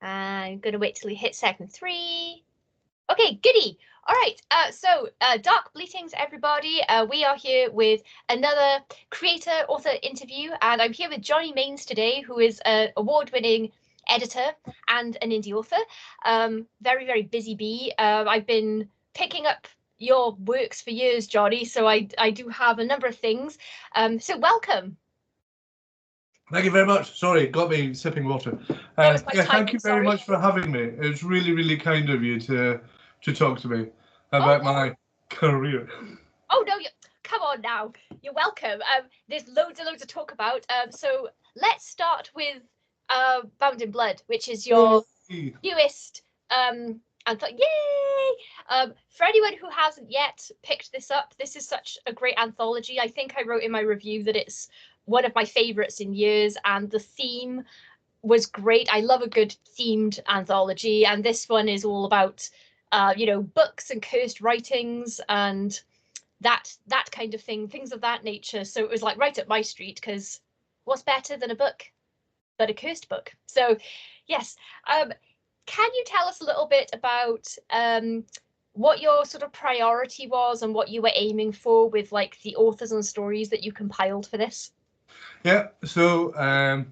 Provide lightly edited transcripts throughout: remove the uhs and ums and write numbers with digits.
I'm going to wait till he hits second 3. Okay, goody. All right, so Dark Bleatings, everybody. We are here with another creator author interview, and I'm here with Johnny Mains today, who is an award-winning editor and an indie author. Very, very busy bee. I've been picking up your works for years, Johnny, so I do have a number of things. So welcome. Thank you very much. Sorry, got me sipping water. Yeah, thank you very much for having me. It's really, really kind of you to talk to me about my career. Oh no, come on now. You're welcome. There's loads to talk about. So let's start with Bound in Blood, which is your newest yay! For anyone who hasn't yet picked this up, this is such a great anthology. I think I wrote in my review that it's one of my favorites in years, and the theme was great. I love a good themed anthology, and this one is all about books and cursed writings and that kind of thing, things of that nature. So it was like right up my street, because what's better than a book but a cursed book? So yes, can you tell us a little bit about what your sort of priority was and what you were aiming for with like the authors and stories that you compiled for this? Yeah, so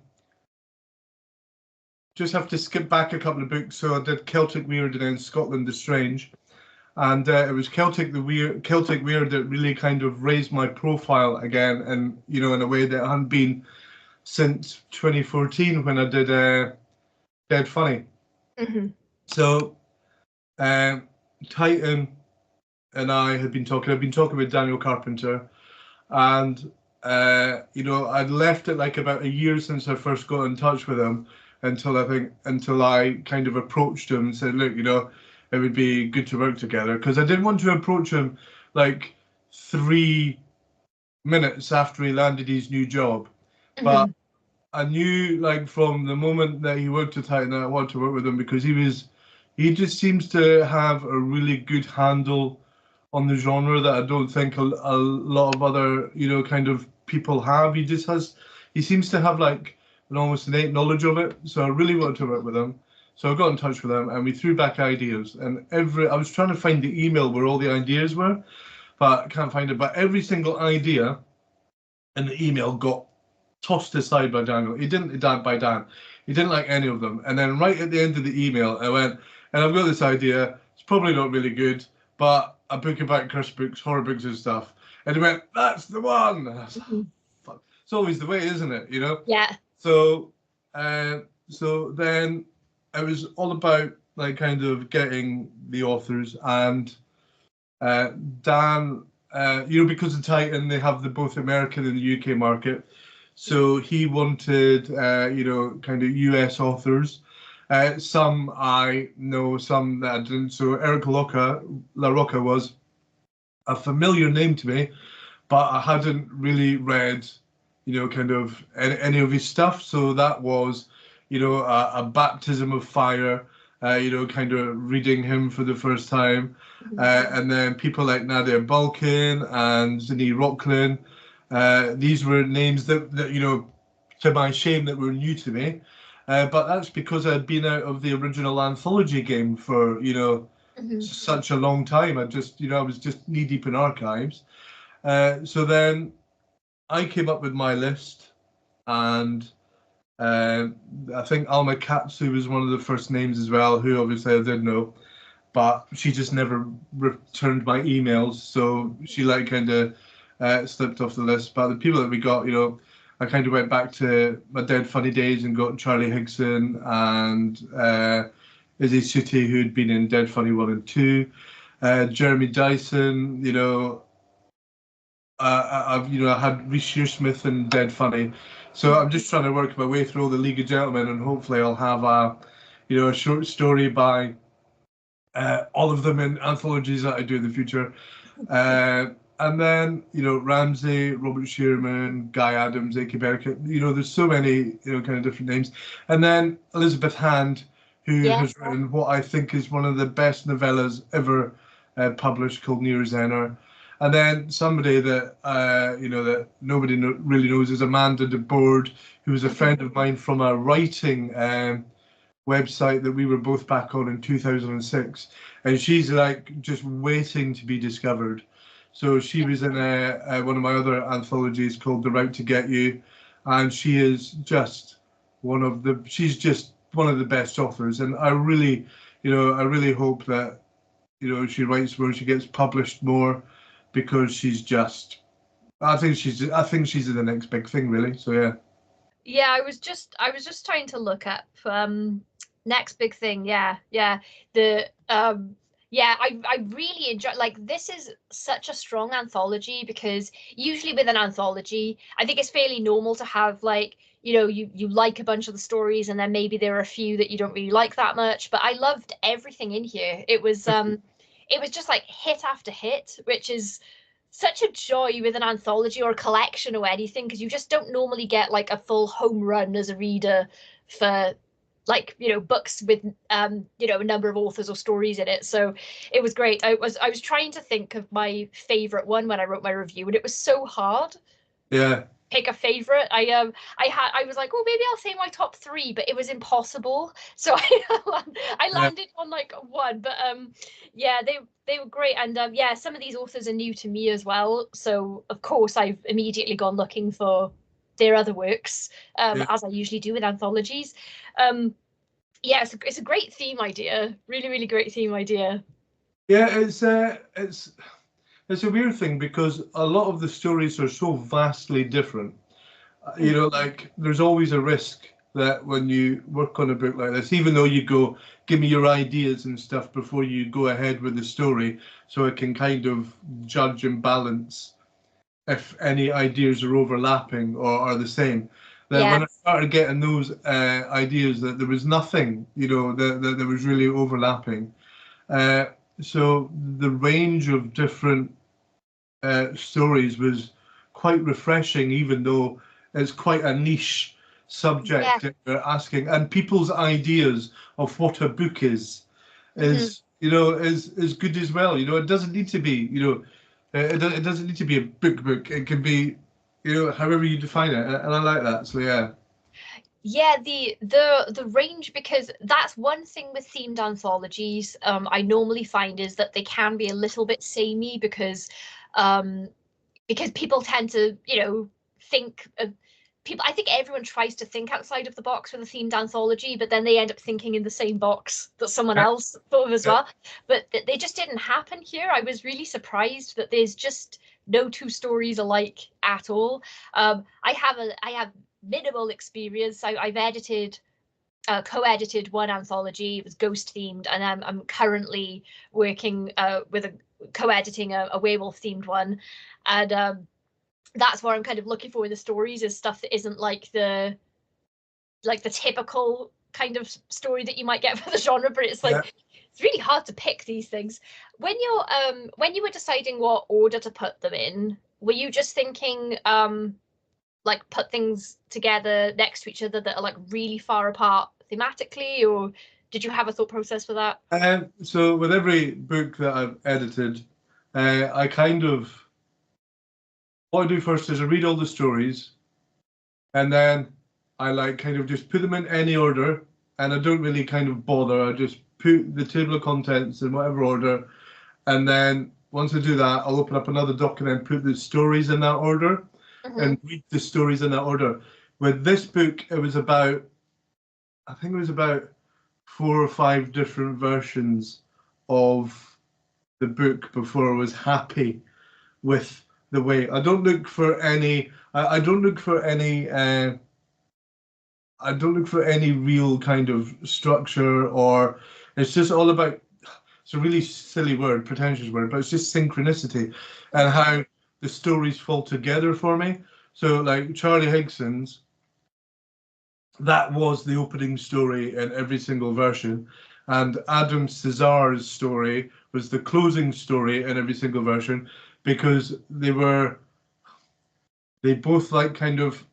just have to skip back a couple of books. So I did Celtic Weird and then Scotland the Strange. And it was Celtic Weird that really kind of raised my profile again, and in a way that I hadn't been since 2014 when I did Dead Funny. Mm-hmm. So Titan and I had been talking. I've been talking with Daniel Carpenter, and I'd left it like about a year since I first got in touch with him until I kind of approached him and said, look, it would be good to work together, because I didn't want to approach him like 3 minutes after he landed his new job. Mm-hmm. But I knew, like, from the moment that he worked at Titan, that I wanted to work with him, because he just seems to have a really good handle on the genre that I don't think a lot of other, kind of people have. He seems to have like an almost innate knowledge of it. So I really wanted to work with him. So I got in touch with him and we threw back ideas. And I was trying to find the email where all the ideas were, but I can't find it. But every single idea in the email got tossed aside by Daniel. He didn't like any of them. And then right at the end of the email, I went, and I've got this idea. It's probably not really good, but a book about cursed books, horror books and stuff. And he went, that's the one. And I was like, fuck. It's always the way, isn't it? Yeah. So then it was all about like kind of getting the authors, and Dan, because of Titan, they have both American and the UK market. So he wanted, kind of US authors. Some I know, some that I didn't. So Eric LaRocca was a familiar name to me, but I hadn't really read, kind of any of his stuff. So that was, a baptism of fire, kind of reading him for the first time. And then people like Nadia Balkin and Zinni Rocklin. These were names that, to my shame, that were new to me. But that's because I'd been out of the original anthology game for, such a long time. I was just knee deep in archives. So then I came up with my list, and I think Alma Katsu was one of the first names as well, who obviously I did know, but she just never returned my emails. So she like kind of slipped off the list. But the people that we got, I kind of went back to my Dead Funny days and got Charlie Higson and Izzy Sooty, who'd been in Dead Funny 1 and 2. Jeremy Dyson, I had Reece Shearsmith and Dead Funny. So I'm just trying to work my way through all the League of Gentlemen, and hopefully I'll have a short story by all of them in anthologies that I do in the future. And then, Ramsey, Robert Shearman, Guy Adams, A.K. Beckett, there's so many, kind of different names. And then Elizabeth Hand, who has written what I think is one of the best novellas ever published, called Near Zener. And then somebody that, that nobody really knows is Amanda de Boord, who was a friend of mine from a writing website that we were both back on in 2006, and she's like just waiting to be discovered. So she was in one of my other anthologies called The Route to Get You, and she is just she's just one of the best authors, and I really, I really hope that, she writes more, she gets published more, because she's just, I think she's the next big thing, really. So yeah. Yeah, I was just trying to look up next big thing. Yeah, yeah. The yeah, I really enjoy, like, this is such a strong anthology, because usually with an anthology, I think it's fairly normal to have, like, you like a bunch of the stories, and then maybe there are a few that you don't really like that much. But I loved everything in here. It was just like hit after hit, which is such a joy with an anthology or a collection or anything, because you just don't normally get like a full home run as a reader for, like, books with a number of authors or stories in it. So it was great. I was trying to think of my favorite one when I wrote my review, and it was so hard. Yeah. Pick a favorite. I was like, oh, maybe I'll say my top three, but it was impossible. So I landed on like one. But yeah, they were great. And yeah, some of these authors are new to me as well. So of course I've immediately gone looking for their other works, as I usually do with anthologies. Yeah, it's a great theme idea. Really, really great theme idea. Yeah, it's a weird thing, because a lot of the stories are so vastly different. Like, there's always a risk that when you work on a book like this, even though you go, give me your ideas and stuff before you go ahead with the story, so it can kind of judge and balance if any ideas are overlapping or are the same. That when I started getting those ideas, that there was nothing, that was really overlapping. So the range of different stories was quite refreshing, even though it's quite a niche subject that we're asking, and people's ideas of what a book is is good as well. It doesn't need to be, it doesn't need to be a book. It can be, however you define it, and I like that. So yeah. Yeah, the range, because that's one thing with themed anthologies, I normally find, is that they can be a little bit samey, because people tend to, think of people. I think everyone tries to think outside of the box with a themed anthology, but then they end up thinking in the same box that someone else thought of as well. But they just didn't happen here. I was really surprised that there's just no two stories alike at all. I have minimal experience. I've co-edited one anthology. It was ghost themed, and I'm currently working with co-editing a werewolf themed one, and that's what I'm kind of looking for in the stories, is stuff that isn't like the typical kind of story that you might get for the genre. But it's like, it's really hard to pick these things. When you were deciding what order to put them in, were you just thinking like put things together next to each other that are like really far apart thematically, or did you have a thought process for that? So with every book that I've edited, I kind of, what I do first is I read all the stories, and then I like kind of just put them in any order, and I don't really kind of bother. I just put the table of contents in whatever order, and then once I do that, I'll open up another document and put the stories in that order, and read the stories in that order. With this book, it was about, I think it was about 4 or 5 different versions of the book before I was happy with the way. I don't look for any. I don't look for any. I don't look for any real kind of structure, or it's just all about. It's a really silly word, pretentious word, but it's just synchronicity and how the stories fall together for me. So, like Charlie Higson's, that was the opening story in every single version, and Adam Cesar's story was the closing story in every single version, because they both like kind of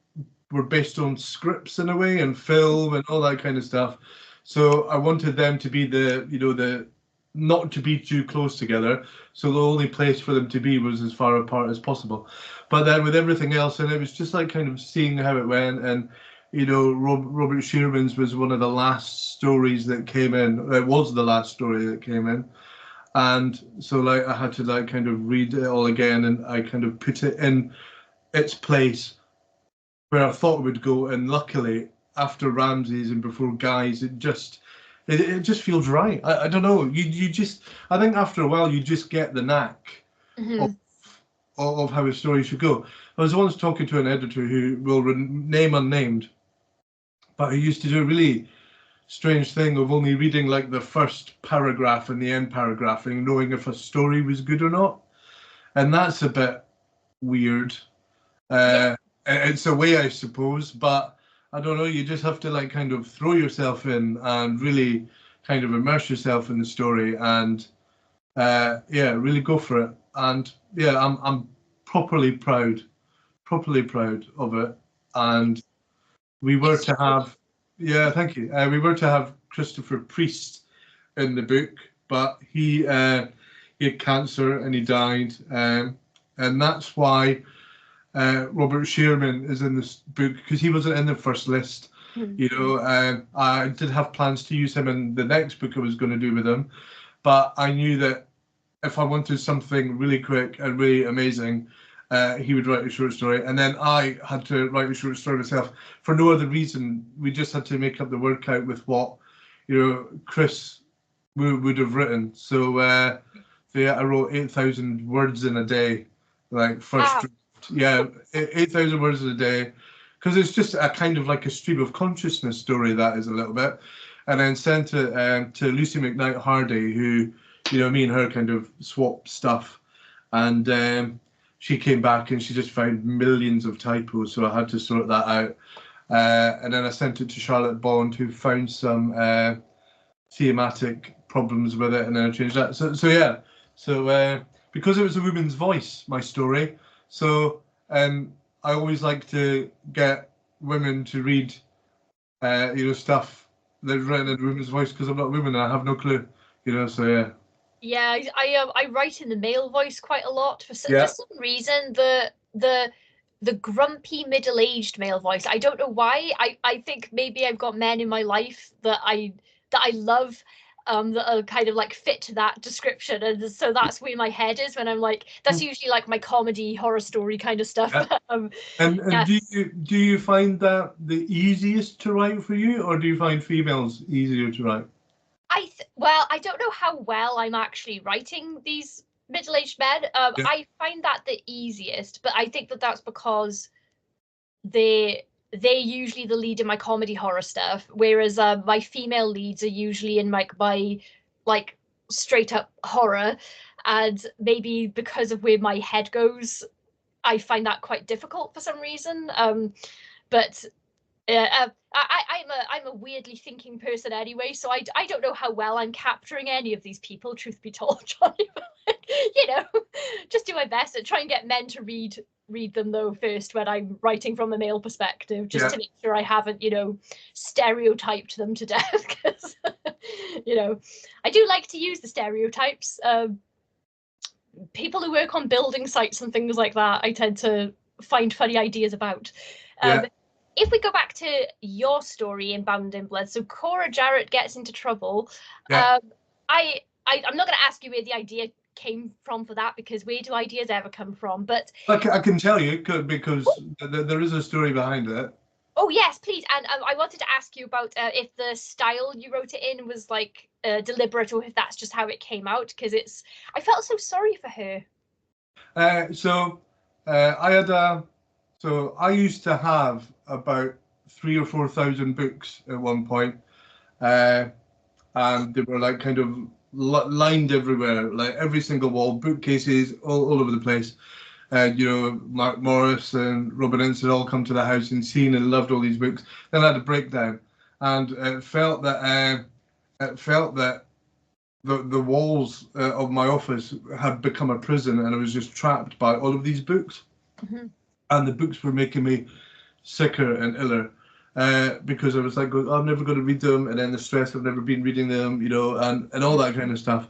were based on scripts in a way, and film and all that kind of stuff. So I wanted them to be the not to be too close together. So the only place for them to be was as far apart as possible. But then with everything else, and it was just like kind of seeing how it went. And Robert Shearman's was one of the last stories that came in. It was the last story that came in. And so like I had to like kind of read it all again, and I kind of put it in its place where I thought it would go. And luckily, after Ramses and before Guy's, it just feels right. I don't know. You just, I think after a while you just get the knack Mhm. of how a story should go. I was once talking to an editor who will name unnamed, but he used to do a really strange thing of only reading like the first paragraph and the end paragraph and knowing if a story was good or not. And that's a bit weird. Yeah. It's a way, I suppose, but I don't know. You just have to like kind of throw yourself in and really kind of immerse yourself in the story, and yeah, really go for it. And yeah, I'm properly proud of it. And we were It's to have, yeah, thank you. We were to have Christopher Priest in the book, but he had cancer and he died, and that's why Robert Shearman is in this book, because he wasn't in the first list. Mhm. You know, I did have plans to use him in the next book I was going to do with him, but I knew that if I wanted something really quick and really amazing, he would write a short story, and then I had to write a short story myself for no other reason. We just had to make up the word count with what, you know, Chris would have written. So, yeah, I wrote 8,000 words in a day, like first Wow. draft. Yeah, 8,000 words in a day, because it's just a kind of like a stream of consciousness story, that is a little bit, and then sent it to Lucy McKnight Hardy, who, you know, me and her kind of swapped stuff, and she came back and she just found millions of typos, so I had to sort that out. And then I sent it to Charlotte Bond, who found some thematic problems with it, and then I changed that. So yeah, so because it was a woman's voice, my story, so I always like to get women to read, you know, stuff that's written in a woman's voice, because I'm not a woman and I have no clue, you know. So yeah. Yeah, I write in the male voice quite a lot for Yeah. some reason. The grumpy middle-aged male voice. I don't know why. I think maybe I've got men in my life that I love, that are kind of like fit to that description, and so that's where my head is when I'm like, that's usually like my comedy horror story kind of stuff. Yeah. And Yeah. do you find that the easiest to write for you, or do you find females easier to write? Well, I don't know how well I'm actually writing these middle-aged men. Yeah. I find that the easiest, but I think that that's because they usually the lead in my comedy horror stuff, whereas my female leads are usually in my like straight up horror, and maybe because of where my head goes, I find that quite difficult for some reason. But I'm a weirdly thinking person anyway, so I don't know how well I'm capturing any of these people, truth be told, Johnny. You know, just do my best and try and get men to read them though first when I'm writing from a male perspective, just Yeah. to make sure I haven't, you know, stereotyped them to death. Because you know, I do like to use the stereotypes. People who work on building sites and things like that, I tend to find funny ideas about. Yeah. If we go back to your story in Bound in Blood, so Cora Jarrett gets into trouble. Yeah. I'm not going to ask you where the idea came from for that, because where do ideas ever come from? But I can tell you, because there is a story behind it. oh yes, please. And I wanted to ask you about if the style you wrote it in was like deliberate, or if that's just how it came out, because I felt so sorry for her. I used to have about 3,000 or 4,000 books at one point, and they were like kind of lined everywhere, like every single wall, bookcases all over the place. You know, Mark Morris and Robin Ince all come to the house and seen and loved all these books. Then I had a breakdown, and it felt that the walls of my office had become a prison, and I was just trapped by all of these books. Mm-hmm. And the books were making me sicker and iller, because I was like, oh, I'm never going to read them, and then the stress of never been reading them, you know, and all that kind of stuff.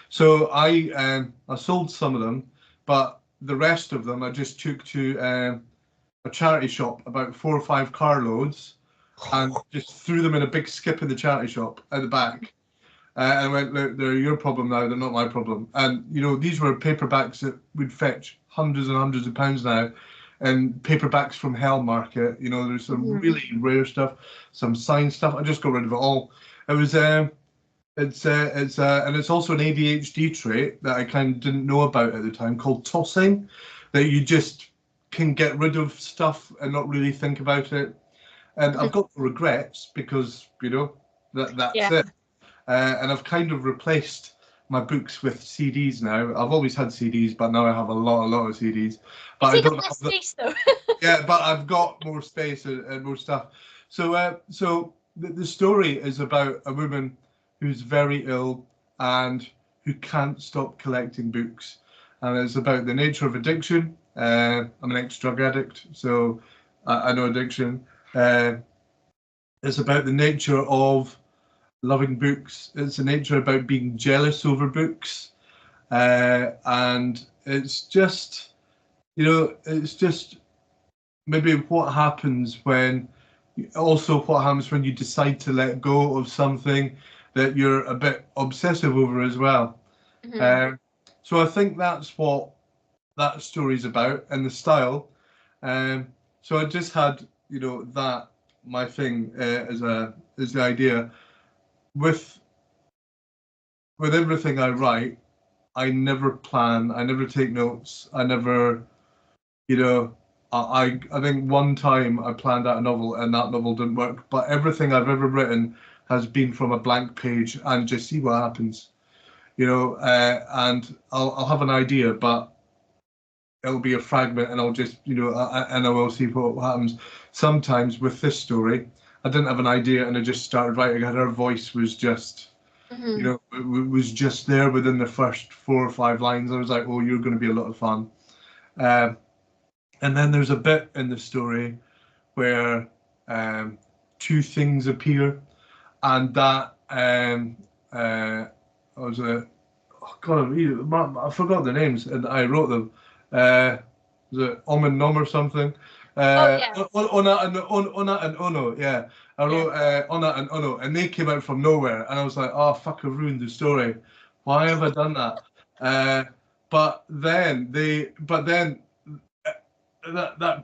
So I sold some of them, but the rest of them I just took to a charity shop, about 4 or 5 carloads, and just threw them in a big skip in the charity shop at the back. And went, look, they're your problem now, they're not my problem. And, you know, these were paperbacks that would fetch hundreds and hundreds of pounds now. And paperbacks from Hell Market, you know, there's some really rare stuff, some signed stuff. I just got rid of it all. It was, and it's also an ADHD trait that I kind of didn't know about at the time called tossing, that you just can get rid of stuff and not really think about it. And I've got no regrets because, you know, that's it. And I've kind of replaced my books with CDs now. I've always had CDs, but now I have a lot of CDs. But I don't have space though. Yeah, but I've got more space and more stuff. So, the story is about a woman who's very ill and who can't stop collecting books, and it's about the nature of addiction. I'm an ex-drug addict, so I know addiction. It's about the nature of loving books. It's the nature about being jealous over books, and it's just, you know, it's just maybe what happens when, also what happens when you decide to let go of something that you're a bit obsessive over as well. So I think that's what that story's about, and the style. So I just had, you know, that my thing as the idea. With everything I write, I never plan, I never take notes, I never, you know, I think one time I planned out a novel and that novel didn't work, but everything I've ever written has been from a blank page and just see what happens, you know, and I'll have an idea, but it'll be a fragment and I'll just, you know, and I will see what happens. Sometimes with this story, I didn't have an idea and I just started writing, and her voice was just, you know, it was just there within the first 4 or 5 lines. I was like, oh, you're going to be a lot of fun. And then there's a bit in the story where 2 things appear, and that was a, oh God, I forgot the names and I wrote them. Was it Om and Nom or something? Ona and Ono, yeah. I wrote Ona and Ono, and they came out from nowhere, and I was like, oh fuck, I've ruined the story. Why have I done that? But then that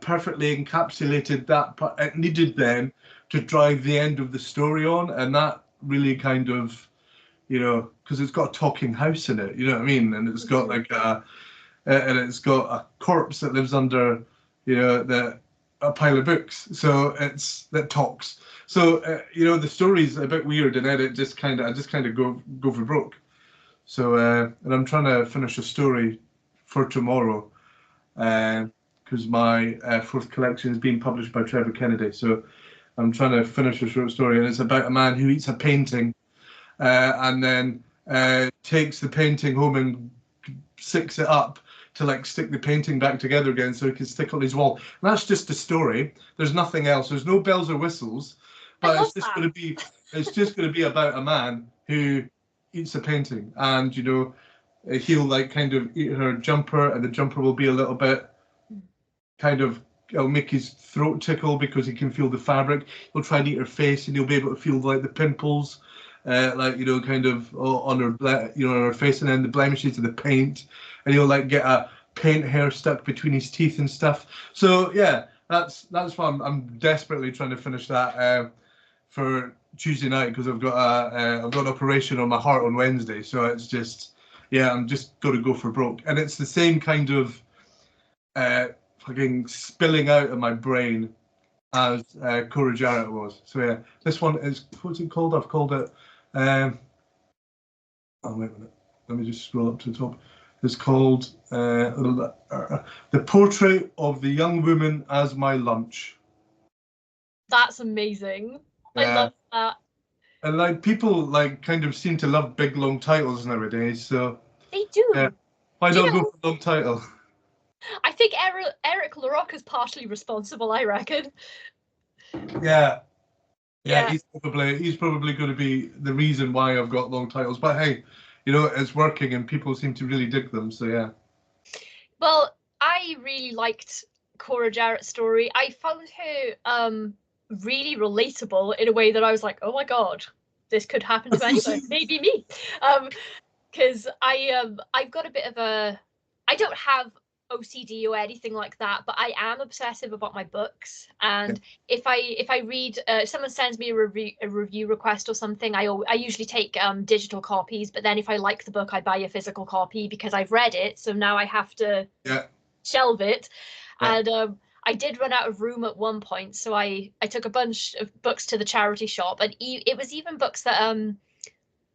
perfectly encapsulated that part. It needed then to drive the end of the story on, and that really kind of, you know, because it's got a talking house in it, you know what I mean, and it's got like and it's got a corpse that lives under, you know, a pile of books, so that talks. So you know, the story's a bit weird, and then I just kind of go for broke. So and I'm trying to finish a story for tomorrow, because my 4th collection is being published by Trevor Kennedy. So I'm trying to finish a short story, and it's about a man who eats a painting, and then takes the painting home and sticks it up to like stick the painting back together again so he can stick on his wall. And that's just a story. There's nothing else. There's no bells or whistles. But it's just going to be about a man who eats a painting, and you know, he'll like kind of eat her jumper, and the jumper will be a little bit kind of, it'll make his throat tickle because he can feel the fabric. He'll try and eat her face, and he'll be able to feel like the pimples, like, you know, kind of on her, you know, on her face, and then the blemishes of the paint, and he'll like get a paint hair stuck between his teeth and stuff. So yeah, that's what I'm desperately trying to finish that for Tuesday night, because I've got an operation on my heart on Wednesday. So it's just, yeah, I'm just going to go for broke, and it's the same kind of fucking spilling out of my brain as Cora Jarrett was. So yeah, this one is, what's it called? I've called it. Oh wait a minute. Let me just scroll up to the top. It's called The Portrait of the Young Woman as My Lunch. That's amazing. I love that. And like, people like kind of seem to love big long titles nowadays, so they do. Yeah. Why not go for a long title? I think Eric LaRocque is partially responsible, I reckon. Yeah, he's probably going to be the reason why I've got long titles. But hey, you know, it's working and people seem to really dig them. So yeah. Well, I really liked Cora Jarrett's story. I found her really relatable in a way that I was like, oh my God, this could happen to anyone, maybe me. Because I've got a bit of I don't have OCD or anything like that, but I am obsessive about my books. And if I read, if someone sends me a review request or something, I usually take digital copies. But then if I like the book, I buy a physical copy because I've read it. So now I have to shelve it. And I did run out of room at one point, so I took a bunch of books to the charity shop, and it was even books that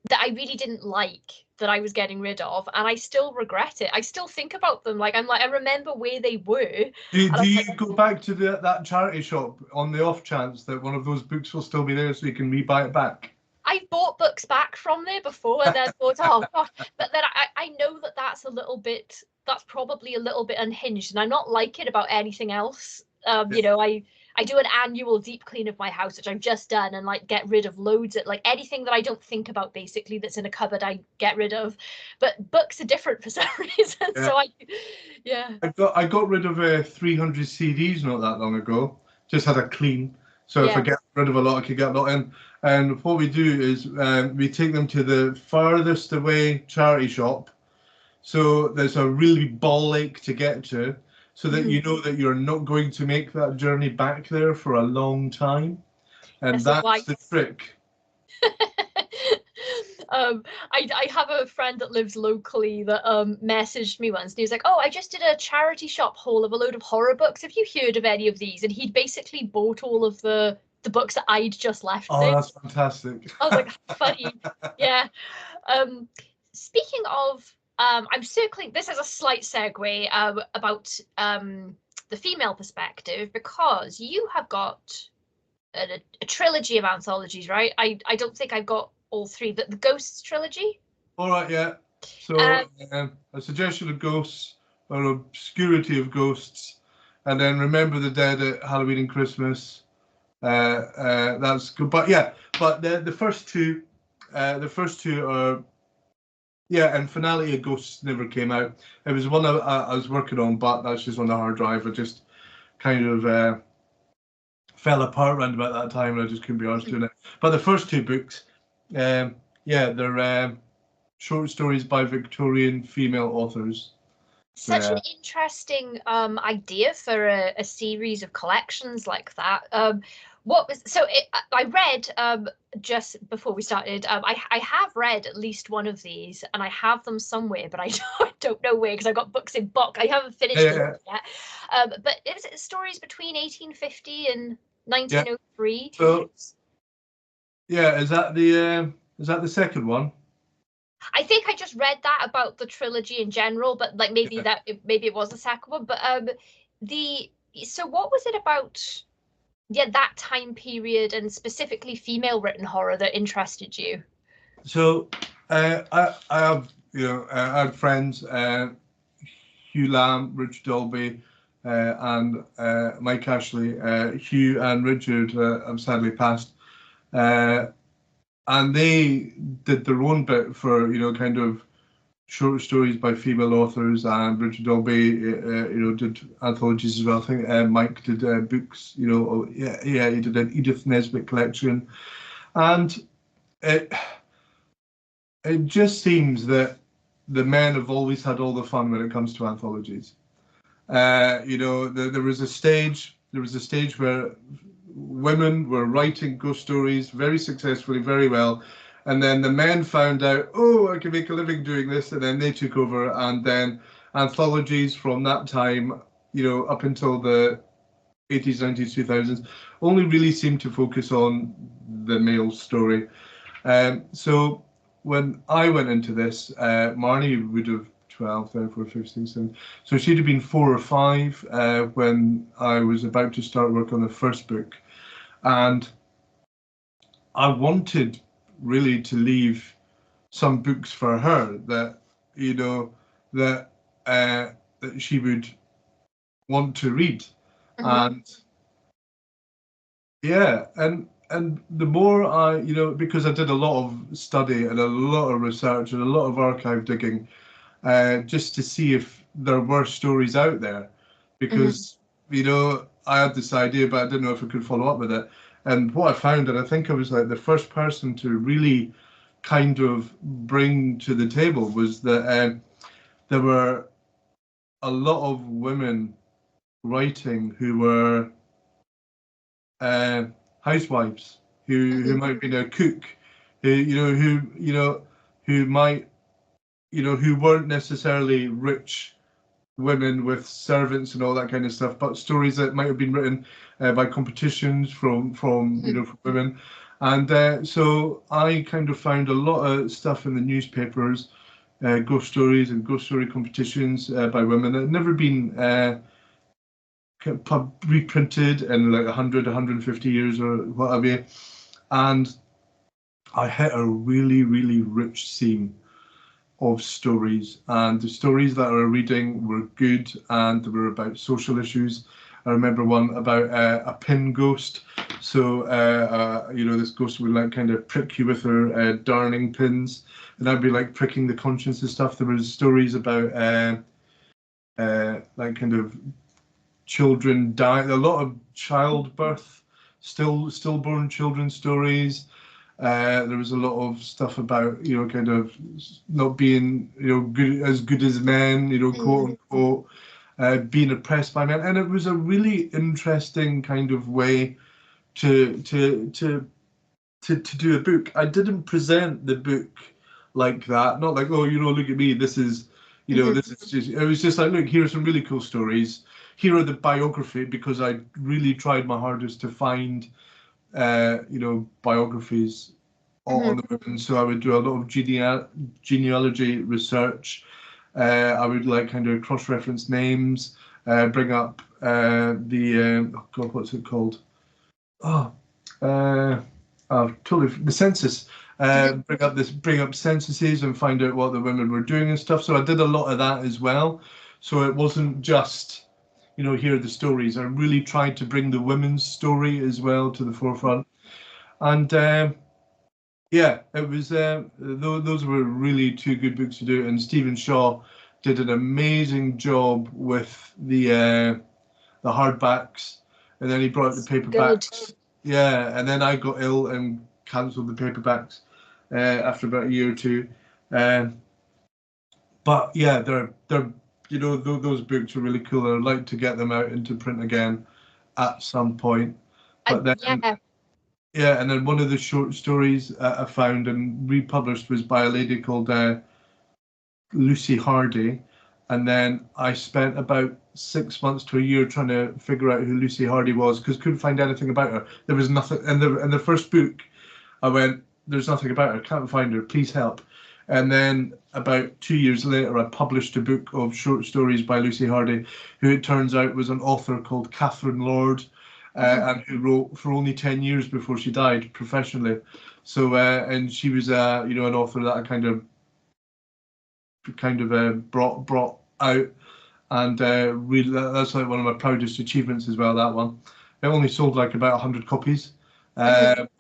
that I really didn't like that I was getting rid of, and I still regret it. I still think about them. Like I remember where they were. Do you go back to that charity shop on the off chance that one of those books will still be there so you can rebuy it back? I've bought books back from there before and then thought, oh gosh, but then I know that that's probably a little bit unhinged, and I'm not like it about anything else. You know, I do an annual deep clean of my house, which I've just done, and like get rid of loads of like anything that I don't think about basically that's in a cupboard I get rid of. But books are different for some reason. So I got rid of 300 CDs not that long ago. Just had a clean. So if I get rid of a lot, I could get a lot in. And what we do is we take them to the farthest away charity shop. So there's a really ball ache to get to, so that you know that you're not going to make that journey back there for a long time. And that's the trick. I have a friend that lives locally that messaged me once, and he was like, oh, I just did a charity shop haul of a load of horror books. Have you heard of any of these? And he'd basically bought all of the books that I'd just left there. Oh, that's fantastic. I was like, funny. Yeah. Speaking of, I'm circling, this is a slight segue about the female perspective, because you have got a trilogy of anthologies, right? I don't think I've got all three, but the Ghosts trilogy? All right, yeah. So a suggestion of ghosts, or obscurity of ghosts, and then Remember the Dead at Halloween and Christmas. That's good, but yeah, but the first two are, and Finality of Ghosts never came out. It was one I was working on, but that's just on the hard drive. I just kind of fell apart around about that time, and I just couldn't be arsed doing it. But the first two books, they're short stories by Victorian female authors. Such an interesting idea for a series of collections like that. I read just before we started. I have read at least one of these, and I have them somewhere, but I don't know where, because I've got books in bulk. I haven't finished them yet. But is it stories between 1850 and 1903? So, yeah, is that the second one? I think I just read that about the trilogy in general, but like maybe it was the second one. But so what was it about? Yeah, that time period, and specifically female written horror, that interested you? So I have I had friends, Hugh Lamb, Richard Dolby, and Mike Ashley. Hugh and Richard have sadly passed, and they did their own bit for kind of short stories by female authors, and Richard Dolby did anthologies as well. I think Mike did books. He did an Edith Nesbit collection, and it just seems that the men have always had all the fun when it comes to anthologies. There was a stage where women were writing ghost stories very successfully, very well. And then the men found out, oh, I can make a living doing this, and then they took over. And then anthologies from that time, up until the 80s, 90s, 2000s, only really seemed to focus on the male story. So when I went into this, Marnie would have 12, 13, 15, 16. So she'd have been 4 or 5 when I was about to start work on the first book. And I wanted really to leave some books for her that that she would want to read. And and the more I because I did a lot of study and a lot of research and a lot of archive digging, just to see if there were stories out there, because you know, I had this idea, but I didn't know if I could follow up with it. And what I found, and I think I was like the first person to really kind of bring to the table, was that there were a lot of women writing who were housewives, who might have been a cook, who might, who weren't necessarily rich women with servants and all that kind of stuff, but stories that might have been written by competitions from women. And so I kind of found a lot of stuff in the newspapers, ghost stories and ghost story competitions by women that had never been reprinted in like 100, 150 years or whatever. And I hit a really, really rich seam of stories, and the stories that I was reading were good, and they were about social issues. I remember one about a pin ghost. So, this ghost would like kind of prick you with her darning pins, and I'd be like pricking the conscience and stuff. There was stories about like kind of children dying, a lot of childbirth, stillborn children stories. There was a lot of stuff about, kind of not being, good as men, quote unquote, being oppressed by men, and it was a really interesting kind of way to do a book. I didn't present the book like that, not like, oh, look at me, this is, this is just. It was just like, look, here are some really cool stories. Here are the biography, because I really tried my hardest to find, biographies on the women. So I would do a lot of genealogy research. I would like kind of cross-reference names, bring up oh God, what's it called? Oh, totally the census. Bring up censuses and find out what the women were doing and stuff. So I did a lot of that as well. So it wasn't just, here are the stories. I really tried to bring the women's story as well to the forefront. And yeah, it was. Those were really two good books to do, and Stephen Shaw did an amazing job with the hardbacks, and then he brought out the paperbacks. Good. Yeah, and then I got ill and cancelled the paperbacks after about a year or two. But yeah, they're those books are really cool, and I'd like to get them out into print again at some point. But then. Yeah. Yeah, and then one of the short stories I found and republished was by a lady called Lucy Hardy. And then I spent about 6 months to a year trying to figure out who Lucy Hardy was, because couldn't find anything about her. There was nothing in the first book. I went, there's nothing about her, can't find her, please help. And then about 2 years later, I published a book of short stories by Lucy Hardy, who it turns out was an author called Catherine Lord, and who wrote for only 10 years before she died professionally. So, and she was, an author that I kind of brought out, and really that's like one of my proudest achievements as well. That one, it only sold like about 100 copies, but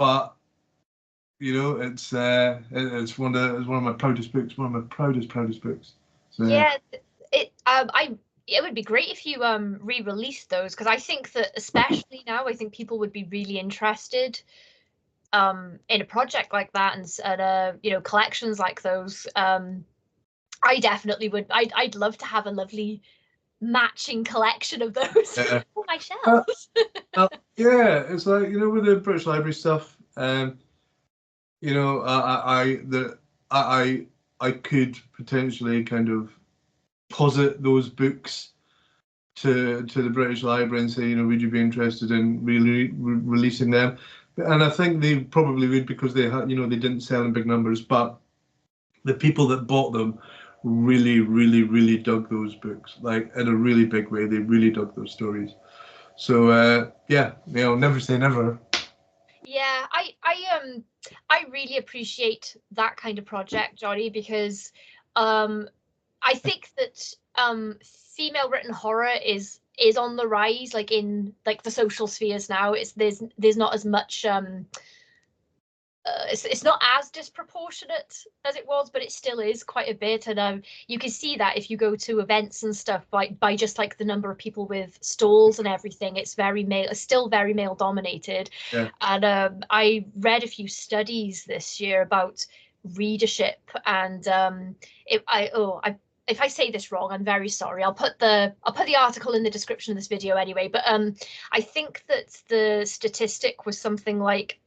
it's one of my proudest books, one of my proudest books. So, yeah, it would be great if you re-released those, because I think that especially now, I think people would be really interested in a project like that, and collections like those. I definitely would. I'd love to have a lovely matching collection of those on my shelves. Yeah, it's like, with the British Library stuff, I could potentially kind of posit those books to the British Library and say, would you be interested in really releasing them? And I think they probably would, because they had, they didn't sell in big numbers, but the people that bought them really, really, really dug those books, like in a really big way. They really dug those stories. So yeah, never say never. Yeah, I really appreciate that kind of project, Johnny, because I think that female written horror is on the rise, like in like the social spheres now. There's not as much it's not as disproportionate as it was, but it still is quite a bit. And you can see that if you go to events and stuff by just like the number of people with stalls and everything. It's very male, it's still very male dominated. Yeah. And I read a few studies this year about readership, and if I say this wrong, I'm very sorry. I'll put the article in the description of this video anyway. But I think that the statistic was something like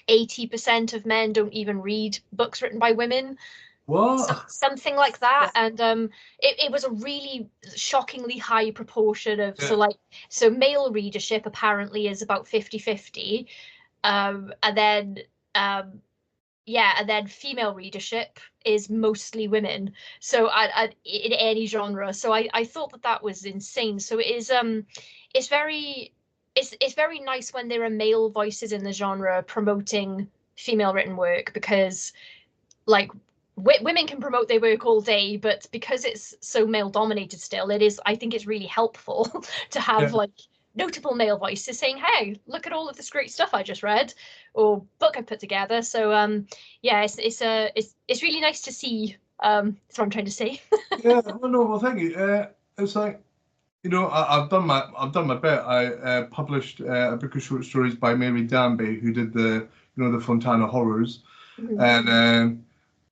80% of men don't even read books written by women. What? Something like that. And it was a really shockingly high proportion of so male readership apparently is about 50-50. And then and then female readership is mostly women, so in any genre. So I thought that was insane. So it is it's very nice when there are male voices in the genre promoting female written work, because like women can promote their work all day, but because it's so male dominated still, I think it's really helpful to have like notable male voices saying, hey, look at all of this great stuff I just read or book I put together. So it's really nice to see. That's what I'm trying to say. Yeah, well, thank you. It's like, I've done my bit. I published a book of short stories by Mary Danby, who did the Fontana Horrors, and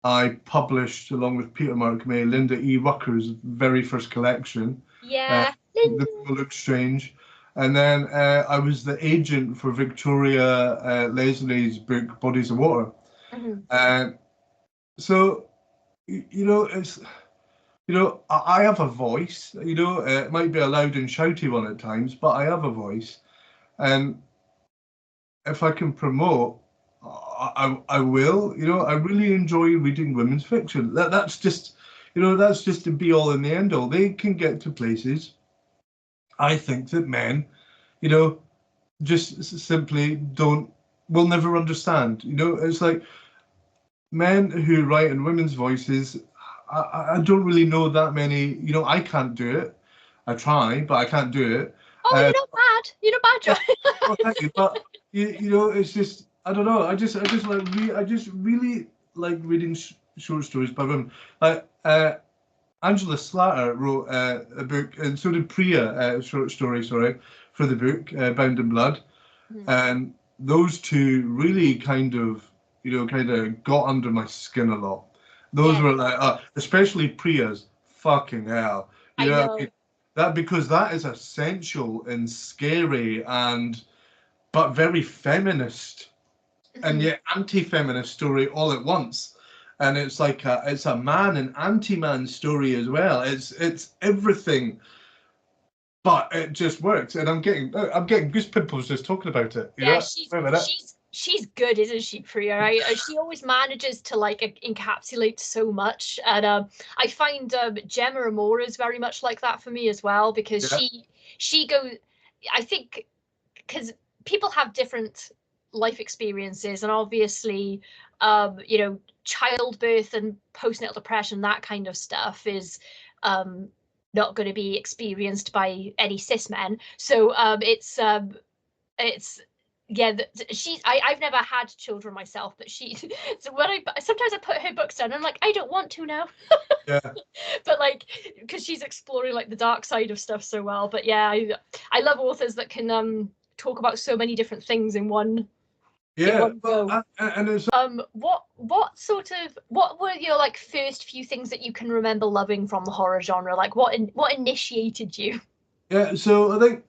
I published along with Peter Mark May Linda E. Rucker's very first collection. Yeah, The People Look Strange. And then I was the agent for Victoria Leslie's book Bodies of Water. So, it's, I have a voice. It might be a loud and shouty one at times, but I have a voice. And if I can promote, I will. I really enjoy reading women's fiction. That's just, that's just the be all and the end all. They can get to places I think that men, just simply will never understand. It's like men who write in women's voices, I don't really know that many. I can't do it. I try, but I can't do it. Oh, you're not bad. You're not bad, John. Well, thank you. But it's just, I don't know. I just really like reading short stories by women. Like Angela Slatter wrote a book, and so did Priya, short story, for the book, Bound in Blood. And those two really kind of got under my skin a lot. Those were like, especially Priya's, fucking hell. I know. Because that is a sensual and scary but very feminist and yet anti-feminist story all at once. And it's like it's a man and anti-man story as well. It's everything, but it just works. And I'm getting goose pimples just talking about it. She's good, isn't she, Priya? She always manages to like encapsulate so much. And I find Gemma Amora is very much like that for me as well, because she goes. I think because people have different life experiences, and obviously, childbirth and postnatal depression, that kind of stuff is not going to be experienced by any cis men. So it's I've never had children myself, but so when sometimes I put her books down, I'm like, I don't want to now. But like, because she's exploring like the dark side of stuff so well. But yeah, I love authors that can talk about so many different things in one. And it's what were your like first few things that you can remember loving from the horror genre? Like what initiated you? Yeah, so I think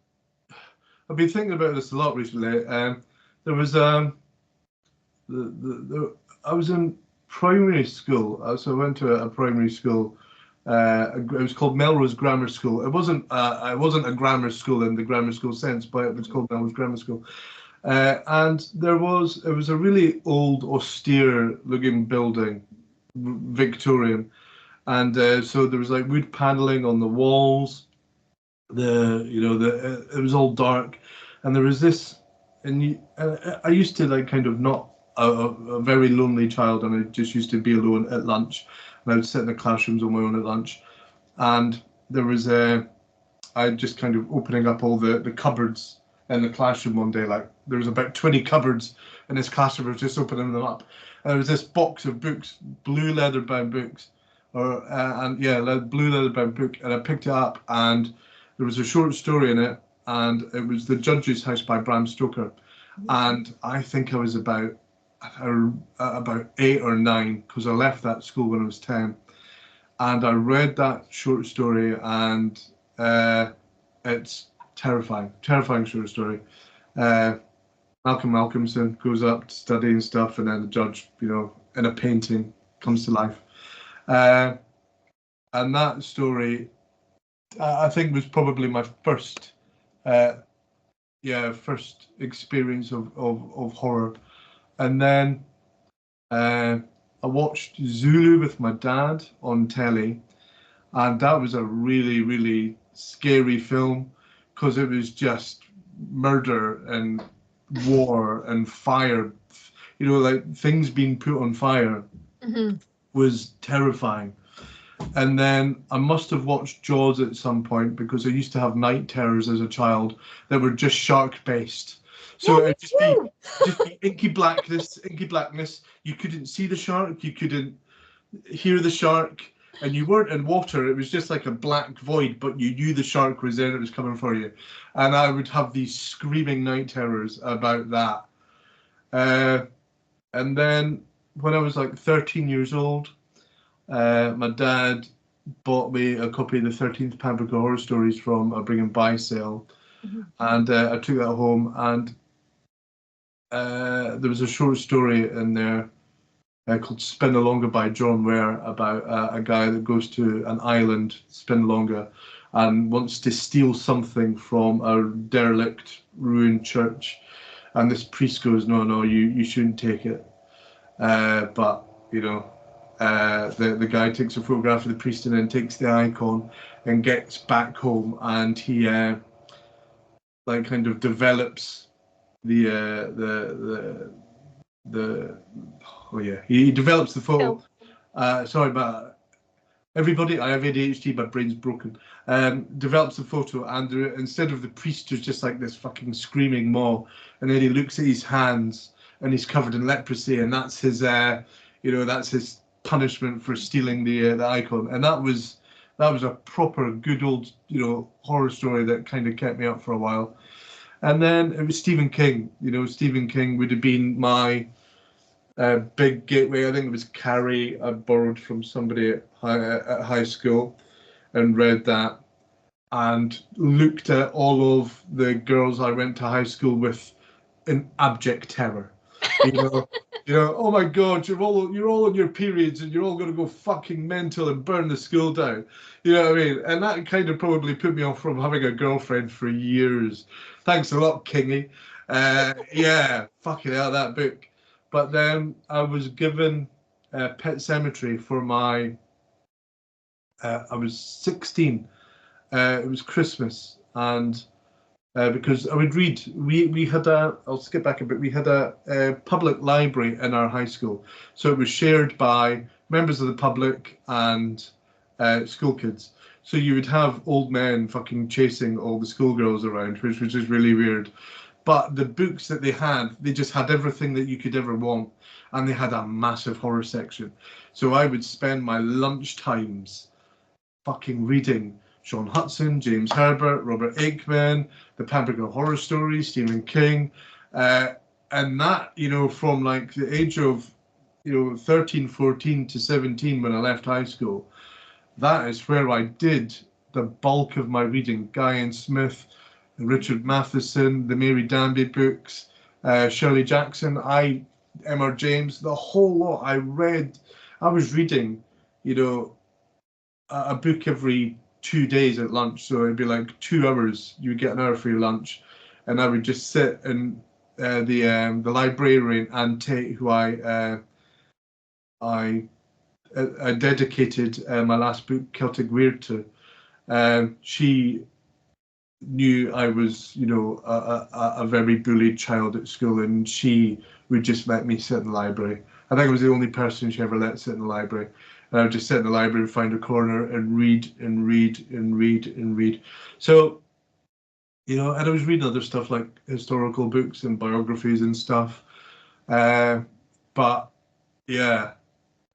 I've been thinking about this a lot recently. There was I was in primary school, so I went to a primary school. It was called Melrose Grammar School. It wasn't a grammar school in the grammar school sense, but it was called Melrose Grammar School. And it was a really old, austere-looking building, Victorian, and so there was like wood paneling on the walls. It was all dark, and there was this, and I used to like kind of not a very lonely child, and I just used to be alone at lunch, and I would sit in the classrooms on my own at lunch, and there was I just kind of opening up all the cupboards in the classroom one day. Like there was about 20 cupboards in his classroom. I was just opening them up, and there was this box of books, blue leather-bound books, blue leather-bound book, and I picked it up, and there was a short story in it, and it was The Judge's House by Bram Stoker, and I think I was about 8 or 9 because I left that school when I was 10, and I read that short story, and it's terrifying short story. Malcolm Malcolmson goes up to study and stuff, and then the judge, in a painting, comes to life. And that story, I think, was probably my first experience of horror. And then I watched Zulu with my dad on telly, and that was a really, really scary film because it was just murder and war and fire, like things being put on fire. Mm-hmm. Was terrifying. And then I must have watched Jaws at some point because I used to have night terrors as a child that were just shark based. So it'd just be inky blackness. You couldn't see the shark, you couldn't hear the shark, and you weren't in water. It was just like a black void, but you knew the shark was there and it was coming for you. And I would have these screaming night terrors about that. And then when I was like 13 years old, my dad bought me a copy of the 13th Pambrica Horror Stories from a bring and buy sale. Mm-hmm. And I took that home, and there was a short story in there called Spinalonga by John Ware about a guy that goes to an island, Spinalonga, and wants to steal something from a derelict, ruined church. And this priest goes, no, you shouldn't take it. But, the guy takes a photograph of the priest and then takes the icon and gets back home, and he kind of develops he develops the photo. Sorry about everybody, I have ADHD, my brain's broken. Develops the photo, and instead of the priest, there's just like this fucking screaming maw, and then he looks at his hands and he's covered in leprosy, and that's his that's his punishment for stealing the icon. And that was a proper good old horror story that kind of kept me up for a while. And then it was Stephen King. Stephen King would have been my big gateway. I think it was Carrie I borrowed from somebody at high school and read that, and looked at all of the girls I went to high school with in abject terror. Oh my God, you're all on your periods and you're all going to go fucking mental and burn the school down. You know what I mean? And that kind of probably put me off from having a girlfriend for years. Thanks a lot, Kingy. Fucking hell, that book. But then I was given Pet Sematary for my, I was 16. It was Christmas, and because I would read, we had I'll skip back a bit, we had a public library in our high school. So it was shared by members of the public and school kids. So you would have old men fucking chasing all the schoolgirls around, which was just really weird. But the books that they just had everything that you could ever want. And they had a massive horror section. So I would spend my lunch times fucking reading Sean Hudson, James Herbert, Robert Aikman, the Pambrica Horror Stories, Stephen King. And that, from like the age of, 13, 14 to 17 when I left high school, that is where I did the bulk of my reading. Guy Smith, Richard Matheson, the Mary Danby books, Shirley Jackson, Emma James, the whole lot. I was reading, a book every 2 days at lunch. So it'd be like 2 hours. You would get an hour for your lunch, and I would just sit in the librarian Anne Tate, who I dedicated my last book, Celtic Weird, to. She knew I was, a very bullied child at school, and she would just let me sit in the library. I think I was the only person she ever let sit in the library. And I would just sit in the library and find a corner and read and read and read and read. So you know, and I was reading other stuff like historical books and biographies and stuff. Uh, but yeah,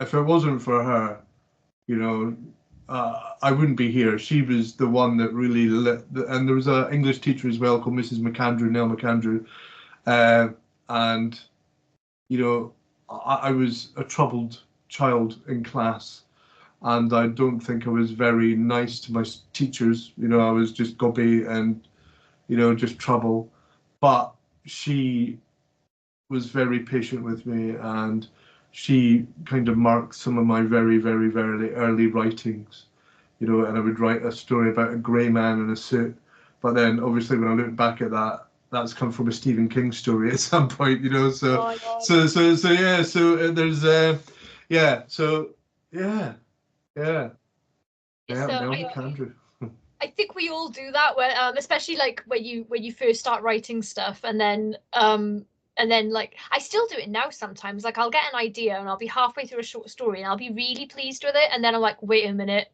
if it wasn't for her, you know, I wouldn't be here. She was the one that really lit. And there was an English teacher as well called Mrs. McAndrew, Nell McAndrew, and you know, I was a troubled child in class, and I don't think I was very nice to my teachers. You know, I was just gobby and just trouble. But she was very patient with me, and she kind of marked some of my very, very, very early writings. And I would write a story about a grey man in a suit. But then, obviously, when I look back at that, that's come from a Stephen King story at some point. So, Oh, God. so yeah. So there's, yeah. So yeah, yeah, yeah. So Neil McAndrew. I think we all do that when, especially like when you first start writing stuff, and then like I still do it now sometimes. Like I'll get an idea and I'll be halfway through a short story and I'll be really pleased with it, and then I'm like, wait a minute,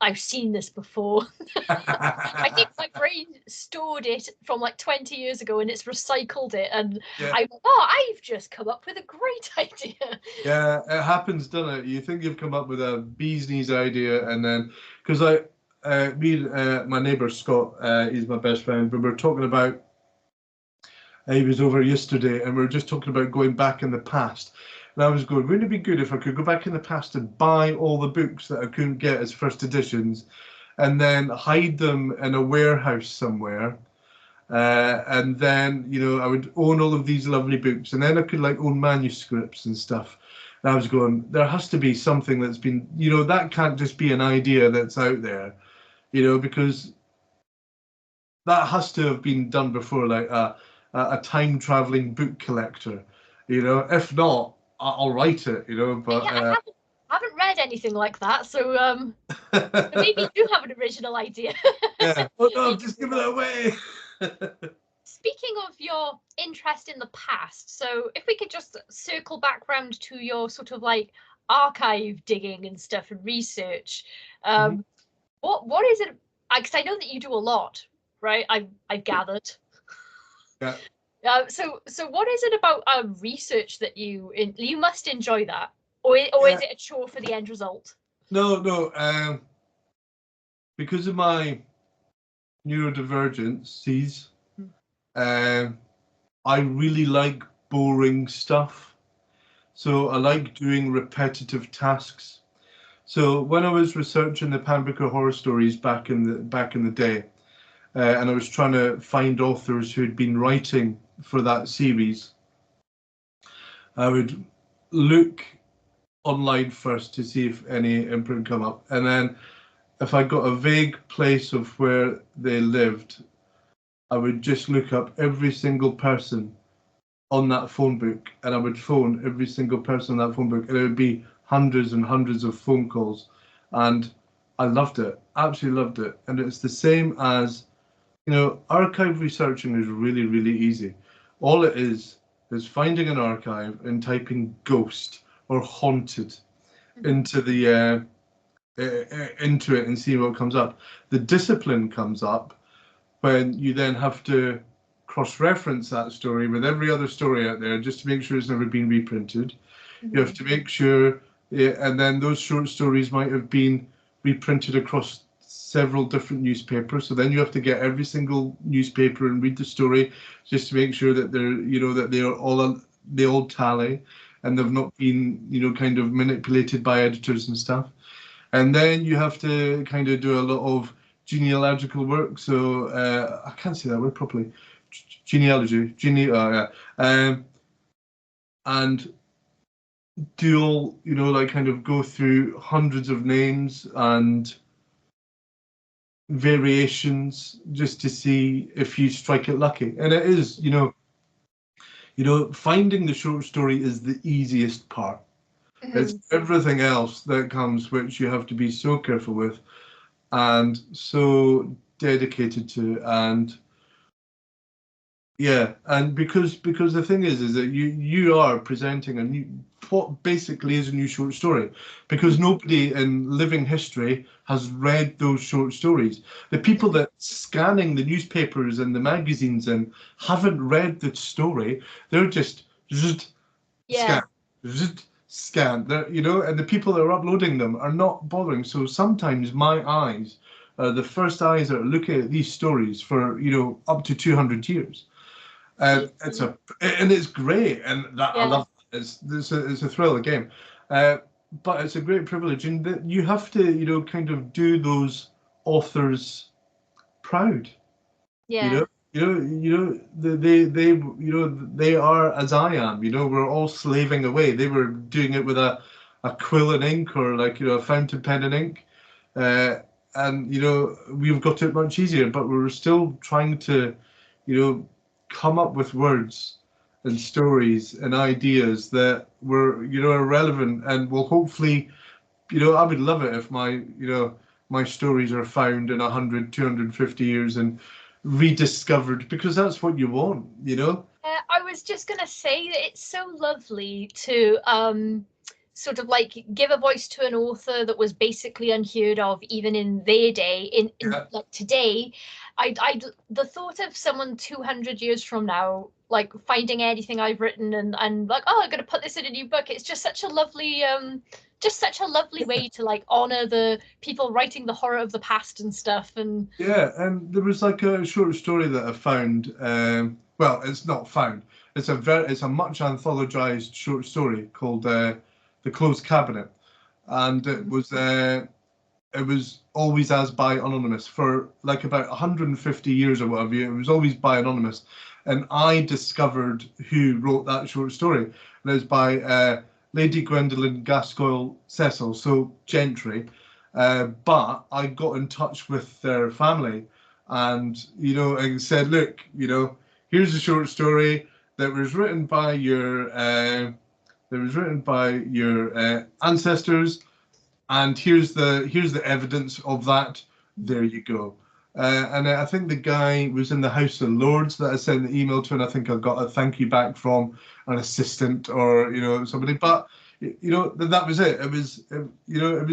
I've seen this before. I think my brain stored it from like 20 years ago and it's recycled it, and Yeah. I'm like, oh, I've just come up with a great idea. Yeah, it happens, doesn't it? You think you've come up with a bee's knees idea, and then because my neighbour Scott, he's my best friend, but we're talking about. He was over yesterday, and we were just talking about going back in the past. And I was going, wouldn't it be good if I could go back in the past and buy all the books that I couldn't get as first editions, and then hide them in a warehouse somewhere. And then, I would own all of these lovely books, and then I could like own manuscripts and stuff. And I was going, there has to be something that's been, that can't just be an idea that's out there, because that has to have been done before, like a time traveling book collector. If not, I'll write it. But Yeah, I haven't read anything like that, so maybe you do have an original idea. yeah. Oh no, I'm just giving it away. Speaking of your interest in the past, so if we could just circle back round to your sort of like archive digging and stuff and research, what is it? Because I know that you do a lot, right? I've gathered. Yeah. So what is it about research that you must enjoy that, or is it a chore for the end result? No. Because of my neurodivergencies, I really like boring stuff. So I like doing repetitive tasks. So when I was researching the Pambica horror stories back in the day, and I was trying to find authors who had been writing for that series, I would look online first to see if any imprint come up, and then if I got a vague place of where they lived, I would just look up every single person on that phone book, and I would phone every single person on that phone book, and it would be hundreds and hundreds of phone calls, and I loved it, absolutely loved it. And it's the same as, archive researching is really, really easy. All it is finding an archive and typing ghost or haunted into the into it and see what comes up. The discipline comes up when you then have to cross-reference that story with every other story out there just to make sure it's never been reprinted. You have to make sure, and then those short stories might have been reprinted across several different newspapers. So then you have to get every single newspaper and read the story just to make sure that they all tally and they've not been, kind of manipulated by editors and stuff. And then you have to kind of do a lot of genealogical work. So I can't say that word properly. Genealogy, and do all, like kind of go through hundreds of names and variations just to see if you strike it lucky. And it is, finding the short story is the easiest part. It's everything else that comes which you have to be so careful with and so dedicated to. And Yeah, and because the thing is that you are presenting a new, what basically is a new short story, because nobody in living history has read those short stories. The people that scanning the newspapers and the magazines and haven't read the story, they're just Yeah. scan, scan. They're, and the people that are uploading them are not bothering. So sometimes my eyes are the first eyes that are looking at these stories for up to 200 years. And it's great, and that I Yeah. love. It's a thriller game, but it's a great privilege, and that you have to kind of do those authors proud. You Yeah. know, they are as I am. We're all slaving away. They were doing it with a quill and ink, or like a fountain pen and ink, uh, and we've got it much easier. But we're still trying to, come up with words and stories and ideas that were are relevant and will hopefully, I would love it if my stories are found in 100, 250 years and rediscovered, because that's what you want. I was just gonna say that it's so lovely to sort of like give a voice to an author that was basically unheard of even in their day. In Yeah. like today, I the thought of someone 200 years from now like finding anything I've written and like, oh, I'm gonna put this in a new book. It's just such a lovely way to like honor the people writing the horror of the past and stuff. And Yeah, and there was like a short story that I found. Well, it's not found. It's a much anthologized short story called "The Closed Cabinet," and it was always as by anonymous for like about 150 years or whatever. It was always by anonymous, and I discovered who wrote that short story, and it was by Lady Gwendolyn Gascoigne Cecil, so Gentry. But I got in touch with their family, and said, look, here's a short story that was written by your ancestors, and here's the evidence of that. There you go. And I think the guy was in the House of Lords that I sent the email to, and I think I got a thank you back from an assistant or somebody. But that was it. It was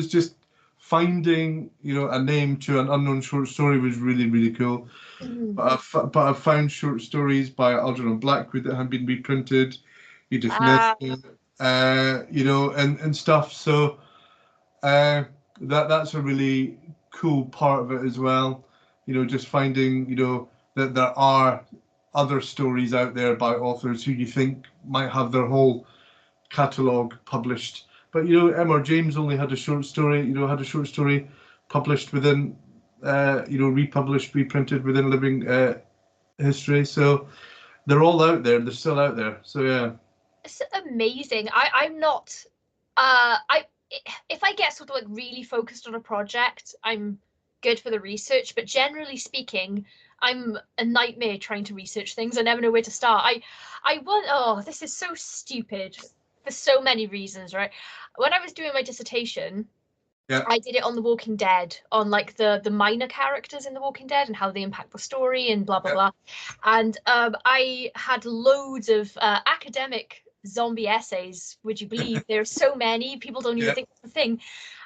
just finding a name to an unknown short story was really, really cool. Mhm. But I found short stories by Algernon Blackwood that had been reprinted, Edith Ah, Nesbit, and stuff. So uh, that's a really cool part of it as well. Just finding that there are other stories out there by authors who you think might have their whole catalogue published. But M.R. James only had a short story. Had a short story published within, republished, reprinted within Living History. So they're all out there. They're still out there. So yeah. it's amazing. I'm not I if I get sort of like really focused on a project, I'm good for the research, but generally speaking, I'm a nightmare trying to research things. I never know where to start. I want oh, this is so stupid for so many reasons, right? When I was doing my dissertation, Yeah. I did it on The Walking Dead, on like the minor characters in The Walking Dead and how they impact the story and blah blah Yeah. blah. And I had loads of academic zombie essays. Would you believe there are so many? People don't even Yeah. think it's a thing.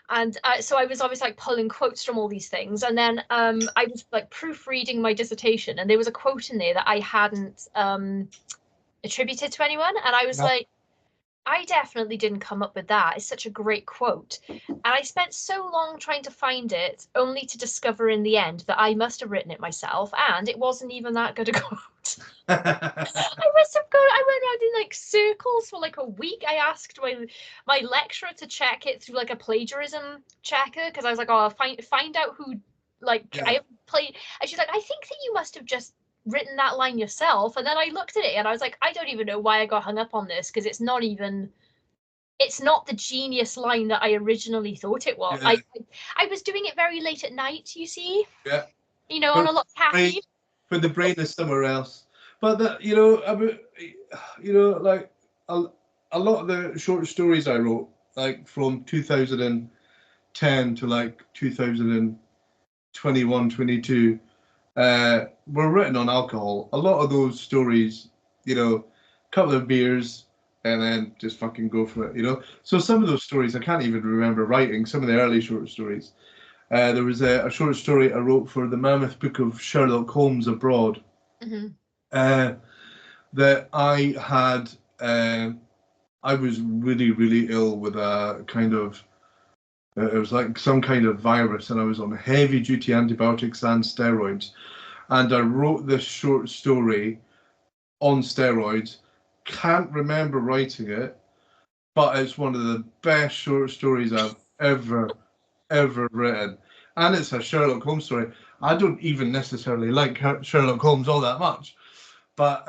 And so I was always like pulling quotes from all these things. And then I was like proofreading my dissertation, and there was a quote in there that I hadn't attributed to anyone, and I was Yeah. like, I definitely didn't come up with that. It's such a great quote. And I spent so long trying to find it, only to discover in the end that I must have written it myself, and it wasn't even that good a quote. I must have gone, I went around in like circles for like a week. I asked my lecturer to check it through like a plagiarism checker, because I was like, oh, I'll find out who like I Yeah. have played. And she's like, I think that you must have just written that line yourself. And then I looked at it and I was like, I don't even know why I got hung up on this, because it's not the genius line that I originally thought it was. Yeah. I was doing it very late at night, you see, Yeah. on When a lot of brain, caffeine. when the brain is somewhere else. But that I mean, like a lot of the short stories I wrote, like from 2010 to like 2021, 22. were written on alcohol. A lot of those stories, you know, couple of beers and then just fucking go for it, you know. So some of those stories I can't even remember writing. Some of the early short stories. There was a short story I wrote for the Mammoth Book of Sherlock Holmes Abroad. Uh, that I had. I was really, really ill with a kind of. It was like some kind of virus, and I was on heavy duty antibiotics and steroids. And I wrote this short story on steroids. Can't remember writing it, but it's one of the best short stories I've ever written. And it's a Sherlock Holmes story. I don't even necessarily like Sherlock Holmes all that much, but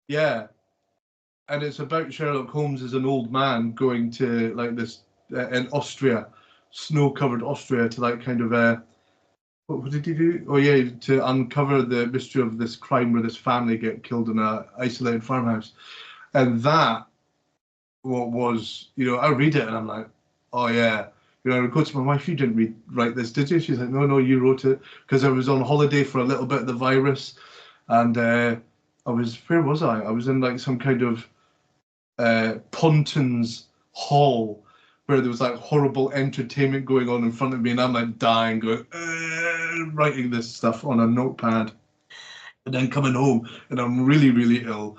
yeah. And it's about Sherlock Holmes as an old man going to like this in Austria, snow-covered Austria, to like kind of what did he do? Oh yeah, to uncover the mystery of this crime where this family get killed in a isolated farmhouse. And that what was, you know, I read it and I'm like, oh yeah. You know, I go to my wife, you didn't write this, did you? She's like, no, you wrote it. Because I was on holiday for a little bit of the virus. And where was I? I was in like some kind of Pontins hall where there was like horrible entertainment going on in front of me. And I'm like dying, going, writing this stuff on a notepad. And then coming home and I'm really, really ill.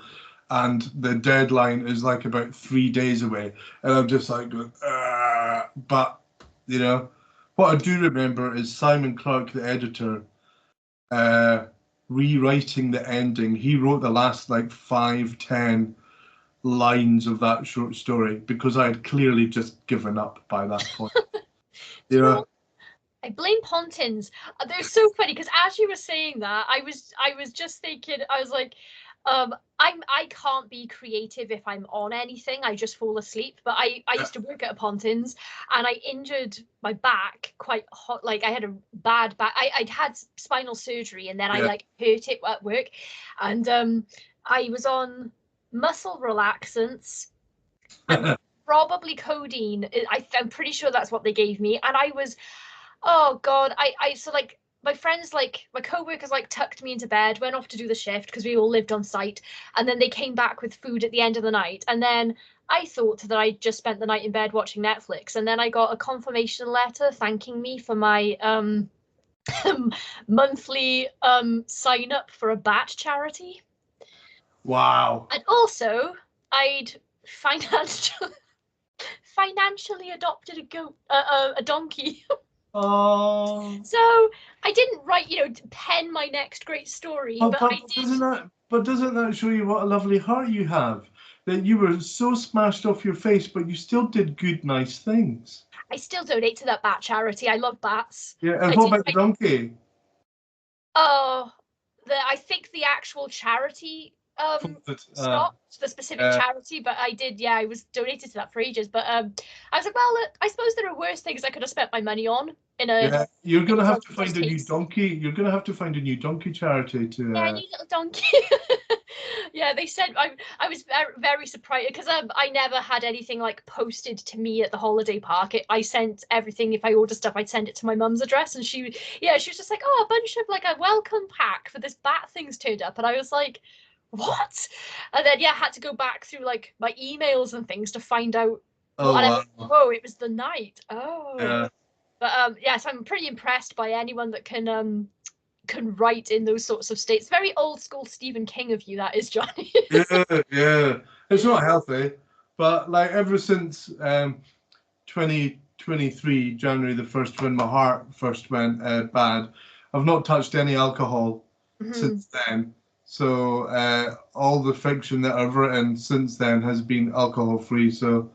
And the deadline is like about 3 days away. And I'm just like going, but, you know, what I do remember is Simon Clark, the editor, rewriting the ending. He wrote the last like 5-10 lines of that short story because I had clearly just given up by that point. You know? I blame Pontins. They're so funny because as you were saying that, I was just thinking, I was like, I can't be creative if I'm on anything. I just fall asleep. But I used to work at a Pontins and I injured my back quite hot. Like I had a bad back. I'd had spinal surgery and then I like hurt it at work. And I was on muscle relaxants and probably codeine. I'm pretty sure that's what they gave me. And I was, oh God, so like my friends, like my co-workers, like tucked me into bed, went off to do the shift because we all lived on site, and then they came back with food at the end of the night. And then I thought that I'd just spent the night in bed watching Netflix, and then I got a confirmation letter thanking me for my monthly sign up for a bat charity. Wow. And also I'd financially adopted a goat, a donkey. Oh. So I didn't write, pen my next great story, but I did. Doesn't that show you what a lovely heart you have? That you were so smashed off your face, but you still did good, nice things. I still donate to that bat charity. I love bats. Yeah, and what about the donkey? Oh, I think the actual charity stopped, the specific charity, but I was donated to that for ages. But I was like, well, I suppose there are worse things I could have spent my money on. You're gonna have to find a new donkey. You're gonna have to find a new donkey charity to. Yeah, a new little donkey. Yeah, they said I was very, very surprised because I never had anything like posted to me at the holiday park. I sent everything. If I ordered stuff, I'd send it to my mum's address, and she was just like, oh, a bunch of like a welcome pack for this bat thing's turned up, and I was like, what? And then I had to go back through like my emails and things to find out. Whoa, it was the night. Oh. Yeah. But so I'm pretty impressed by anyone that can write in those sorts of states. Very old school Stephen King of you, that is, Johnny. yeah. It's not healthy, but like ever since 2023 January the 1st, when my heart first went bad, I've not touched any alcohol since then. So all the fiction that I've written since then has been alcohol free. So,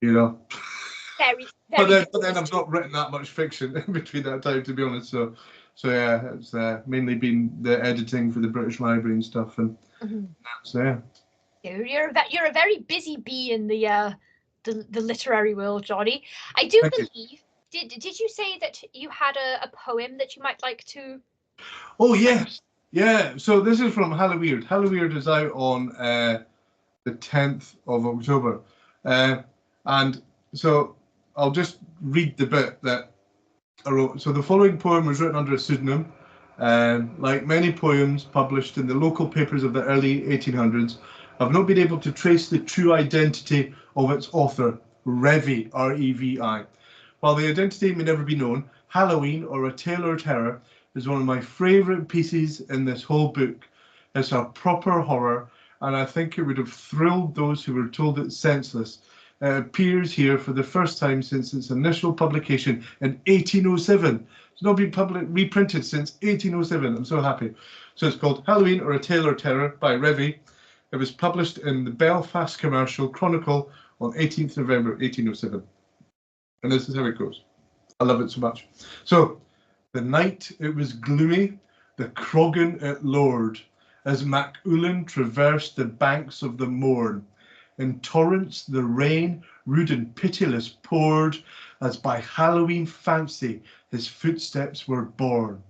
Very, but then I've not written that much fiction in between that time, to be honest. So yeah, it's mainly been the editing for the British Library and stuff, and so yeah. You're a very busy bee in the literary world, Johnny. I do believe. Did you say that you had a poem that you might like to? Oh yes, yeah. So this is from Halloween. Halloween is out on the 10th of October, and so I'll just read the bit that I wrote. So the following poem was written under a pseudonym. Like many poems published in the local papers of the early 1800s, I've not been able to trace the true identity of its author, Revi, R-E-V-I. While the identity may never be known, Halloween, or A Tale or Terror, is one of my favourite pieces in this whole book. It's a proper horror, and I think it would have thrilled those who were told it's senseless. It appears here for the first time since its initial publication in 1807. It's not been reprinted since 1807. I'm so happy. So it's called Halloween, or A Tale or Terror by Revi. It was published in the Belfast Commercial Chronicle on 18th November 1807. And this is how it goes. I love it so much. So, the night it was gloomy, the Croggan it lowered, as Mac Ullin traversed the banks of the Mourne. In torrents the rain, rude and pitiless, poured, as by Halloween fancy his footsteps were borne.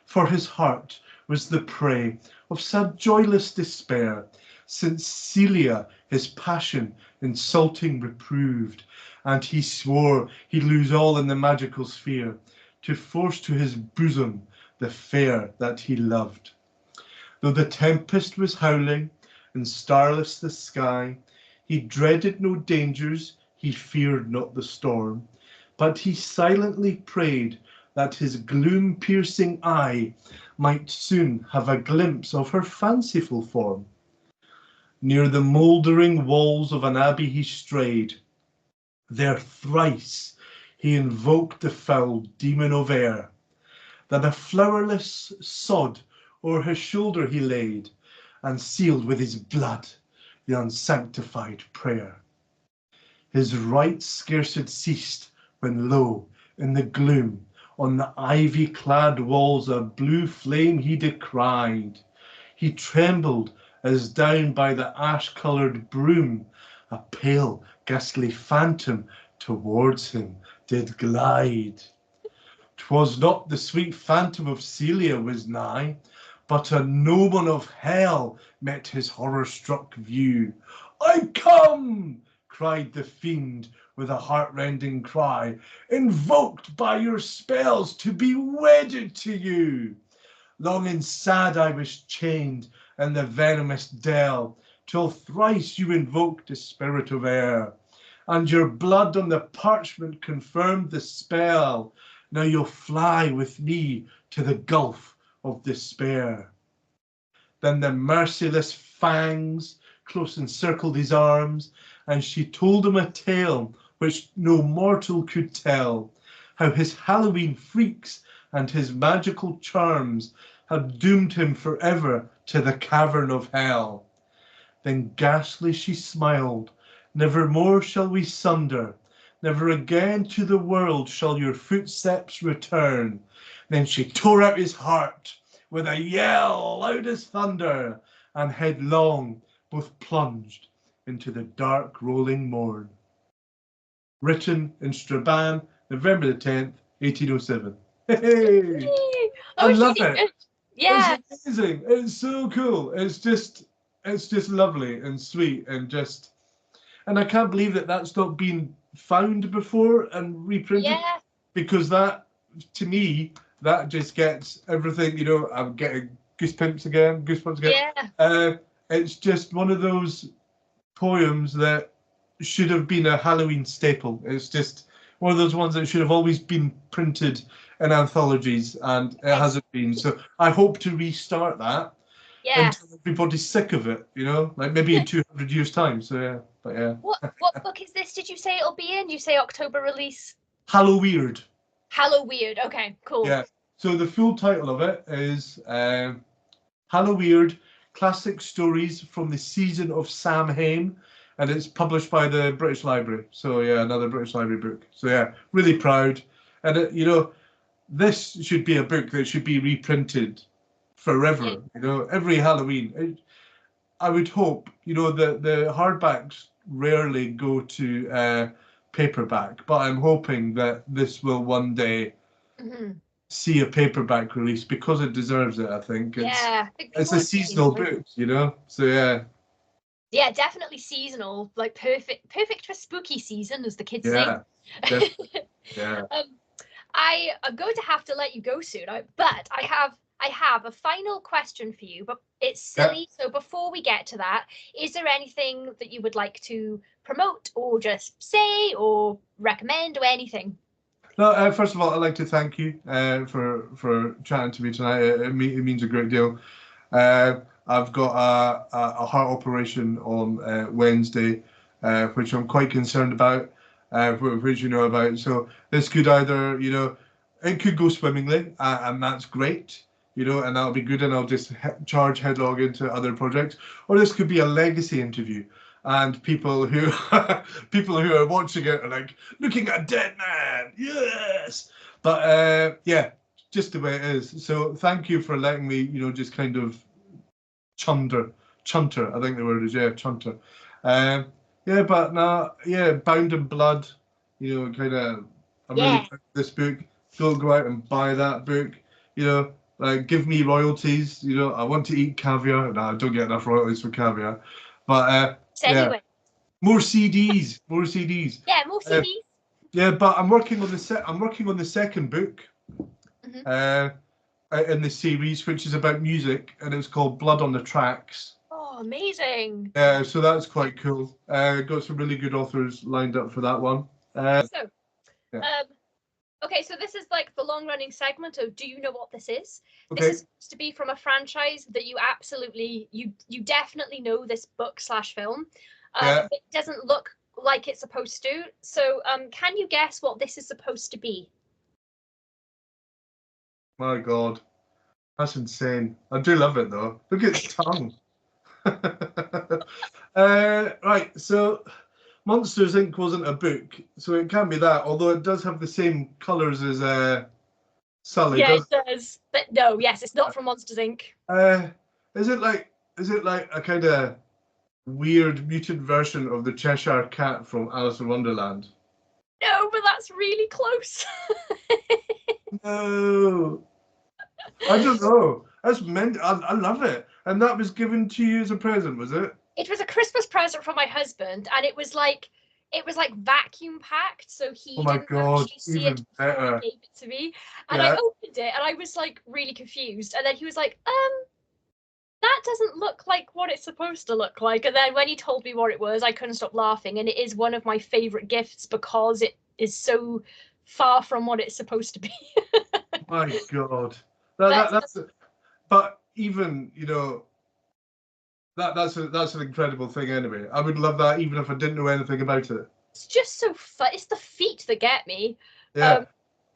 For his heart was the prey of sad joyless despair, since Celia his passion insulting reproved, and he swore he'd lose all in the magical sphere, to force to his bosom the fair that he loved. Though the tempest was howling, and starless the sky, he dreaded no dangers, he feared not the storm, but he silently prayed that his gloom-piercing eye might soon have a glimpse of her fanciful form. Near the mouldering walls of an abbey he strayed. There thrice he invoked the foul demon of air, that a flowerless sod o'er his shoulder he laid, and sealed with his blood the unsanctified prayer. His rites scarce had ceased, when lo, in the gloom, on the ivy-clad walls a blue flame he descried. He trembled as down by the ash-coloured broom a pale, ghastly phantom towards him did glide. 'Twas not the sweet phantom of Celia was nigh, but a gnomon of hell met his horror-struck view. "I come!" cried the fiend with a heart-rending cry, "invoked by your spells to be wedded to you. Long and sad I was chained in the venomous dell, till thrice you invoked the spirit of air, and your blood on the parchment confirmed the spell. Now you'll fly with me to the gulf of despair." Then the merciless fangs close encircled his arms, and she told him a tale which no mortal could tell, how his Halloween freaks and his magical charms had doomed him forever to the cavern of hell. Then ghastly she smiled, "Never more shall we sunder, never again to the world shall your footsteps return." Then she tore out his heart with a yell loud as thunder, and headlong both plunged into the dark rolling morn. Written in Strabane, November the 10th, 1807. Hey! I love it. Yeah. It's amazing. It's so cool. It's just lovely and sweet, and I can't believe that that's not been found before and reprinted. Yeah. Because that, to me, that just gets everything. I'm getting goosebumps again. Yeah. It's just one of those poems that should have been a Halloween staple. It's just one of those ones that should have always been printed in anthologies, and it hasn't been. So I hope to restart that until everybody's sick of it, like maybe in 200 years' time. So yeah, but yeah. What book is this? Did you say it'll be in? You say October release? Halloweird. Halloweird. Okay, cool. Yeah. So the full title of it is Halloweird: Classic Stories from the Season of Samhain, and it's published by the British Library. So yeah, another British Library book. So yeah, really proud. And this should be a book that should be reprinted forever. Every Halloween. I would hope. The hardbacks rarely go to paperback, but I'm hoping that this will one day see a paperback release, because it deserves it. I think it's a seasonal book, So yeah. Yeah, definitely seasonal, like perfect for spooky season, as the kids say. Yeah. I am going to have to let you go soon, but I have I have a final question for you, but it's silly. So before we get to that, is there anything that you would like to promote or just say or recommend or anything? No, first of all, I'd like to thank you for chatting to me tonight. It means a great deal. I've got a heart operation on Wednesday, which I'm quite concerned about, which you know about. So this could either, it could go swimmingly, and that's great, and that'll be good, and I'll just charge headlong into other projects. Or this could be a legacy interview, and people who people who are watching it are like, looking at a dead man, yes. But yeah, just the way it is. So thank you for letting me, just kind of chunter. I think the word is, yeah, chunter. Yeah, but now, yeah, Bound in Blood. Kind of. I'm really proud of this book. Go out and buy that book. Give me royalties. I want to eat caviar. No, I don't get enough royalties for caviar. But yeah, more CDs. Yeah, more CDs. Yeah, but I'm working on the second book. In the series, which is about music, and it's called Blood on the Tracks. Oh, amazing! Yeah, so that's quite cool. Got some really good authors lined up for that one. Okay, so this is like the long-running segment of Do You Know What This Is? Okay. This is supposed to be from a franchise that you absolutely, you definitely know this book/film. It doesn't look like it's supposed to. So can you guess what this is supposed to be? My God, that's insane. I do love it though. Look at its tongue. Right, so Monsters Inc. wasn't a book, so it can't be that, although it does have the same colours as Sully. Yeah, it does. But no, yes, it's not from Monsters Inc. Is it like a kind of weird mutant version of the Cheshire Cat from Alice in Wonderland? No, but that's really close. No. I don't know. That's meant. I love it. And that was given to you as a present, was it? It was a Christmas present from my husband, and it was like vacuum packed, so he didn't actually see it before he gave it to me. And I opened it, and I was like really confused. And then he was like, that doesn't look like what it's supposed to look like. And then when he told me what it was, I couldn't stop laughing. And it is one of my favorite gifts because it is so far from what it's supposed to be. My God. But even, that's an incredible thing anyway. I would love that even if I didn't know anything about it. It's just so fun. It's the feet that get me. Yeah.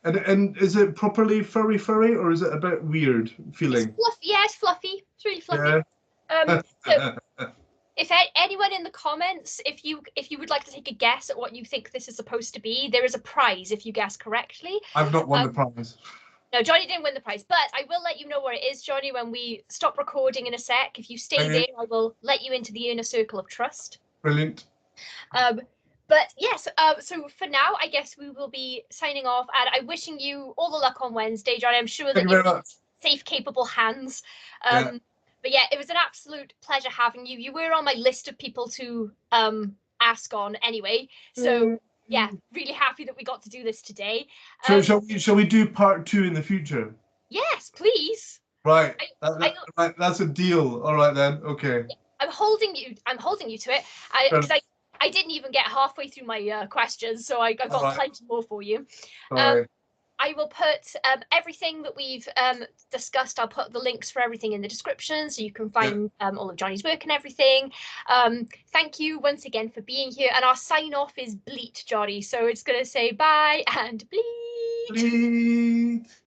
And is it properly furry, or is it a bit weird feeling? It's fluffy. Yeah, it's fluffy. It's really fluffy. Yeah. So if anyone in the comments, if you would like to take a guess at what you think this is supposed to be, there is a prize if you guess correctly. I've not won the prize. No, Johnny didn't win the prize, but I will let you know where it is, Johnny, when we stop recording in a sec. If you stay there, I will let you into the inner circle of trust. Brilliant. But yes, so for now, I guess we will be signing off, and I'm wishing you all the luck on Wednesday, Johnny. I'm sure that you're in safe, capable hands. But yeah, it was an absolute pleasure having you. You were on my list of people to ask on anyway. So yeah, really happy that we got to do this today. So shall we do part 2 in the future? Yes, please. Right. Right, that's a deal. All right then. Okay. I'm holding you to it. Because I didn't even get halfway through my questions, so I got plenty more for you. I will put everything that we've discussed. I'll put the links for everything in the description, so you can find all of Johnny's work and everything. Thank you once again for being here. And our sign off is bleat, Johnny. So it's going to say bye and bleat. Bleat.